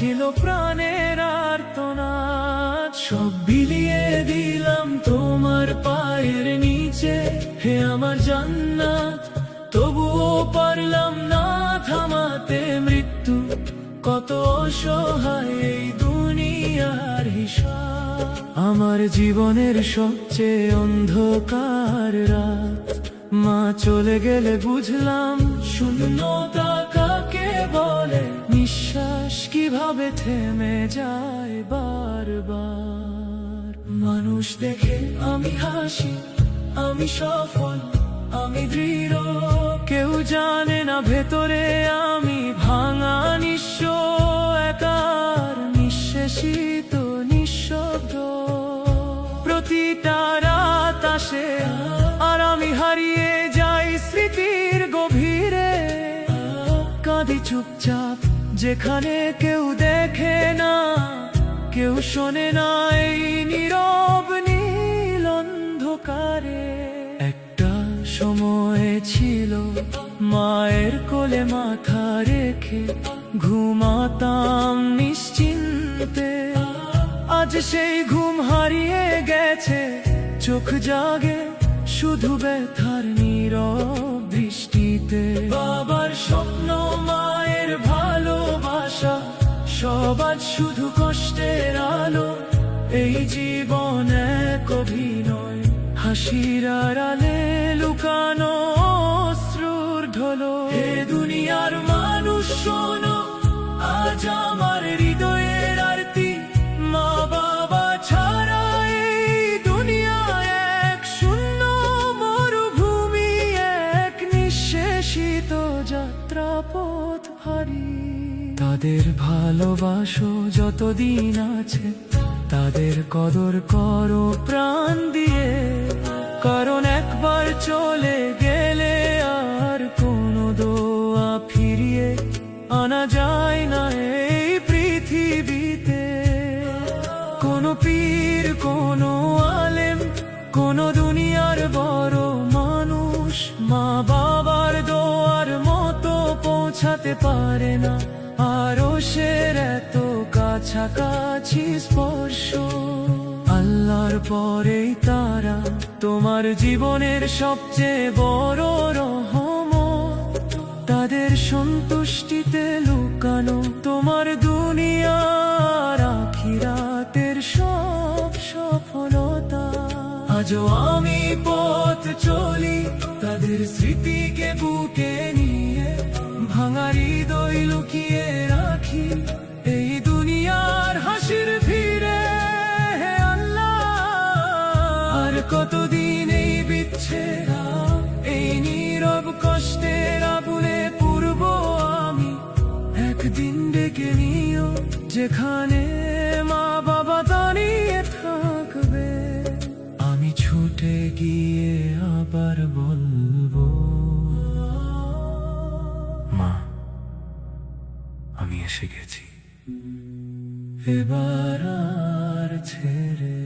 ছিল প্রাণের আর্তনাদ, সব বিলিয়ে দিলাম তোমার পায়ের নিচে, হে আমার জান্নাত। তবুও পারলাম না থামাতে মৃত্যু, কত অসহায় এই দুনিয়ার হিসাব। আমার জীবনের সবচেয়ে অন্ধকার রাত, মা চলে গেলে বুঝলাম শূন্যতা কাকে বলে, নিঃশ্বাস কিভাবে থেমে যায় বারবার। মানুষ দেখে আমি হাসি, আমি সফল, আমি দৃঢ়, কেউ জানে না ভেতরে আমি ভাঙা নিঃস্ব, একার নিঃশেষিত নিঃশব্দ। প্রতিটা রাত আসে আর আমি হারিয়ে যাই স্মৃতির গভীরে, কাঁদি চুপচাপ যেখানে কেউ দেখে না, কেউ শোনে না এই নীরব নীল অন্ধকারে। একটা সময় ছিল মায়ের কোলে মাথা রেখে ঘুমাতাম নিশ্চিন্তে, আজ সেই ঘুম হারিয়ে গেছে, চোখ জাগে শুধু ব্যথার নীরব দৃষ্টিতে। বাবার স্বপ্ন, মায়ের ভালোবাসা, সব আজ শুধু কষ্টের আলো। এই জীবন এক অভিনয়, হাসির আড়ালে লুকানো অশ্রুর ঢলো। হে দুনিয়ার মানুষ শোনো, আজ আমার হৃদয়ের আরতি, মা বাবা ছাড়া এই দুনিয়া এক শূন্য মরুভূমি, এক নিঃশেষিত যাত্রাপথ ভারী। তাদের ভালোবাসো যতদিন আছে, তাদের কদর করো প্রাণ দিয়ে, কারণ একবার চলে গেলে আর কোনো দোয়া ফিরিয়ে আনা যায় না এই পৃথিবীতে। কোনো পীর, কোনো আলেম, কোনো দুনিয়ার বড় মানুষ মা বাবার দোয়ার মতো পৌঁছাতে পারে না আরশের এত কাছাকাছি স্পর্শ। আল্লাহর পরেই তারা তোমার জীবনের সবচেয়ে বড় রহমত, তাদের সন্তুষ্টিতে লুকানো তোমার দুনিয়ার আখিরাতের সব সফলতা। আজও আমি পথ চলি তাদের স্মৃতিকে বুকে নিয়ে, ভাঙা হৃদয় লুকিয়ে রাখি এই দুনিয়ার হাসির ভিড়ে। হে আল্লাহ, আর কতদিন এই বিচ্ছেদ, এই নীরব কষ্টের আগুনে পুরব আমি। একদিন ডেকে নিও যেখানে মা বাবা দাঁড়িয়ে থাকবে, আমি ছুটে গিয়ে আবার বলবো, মা আমি এসে গেছি, এবার আর ছেড়ে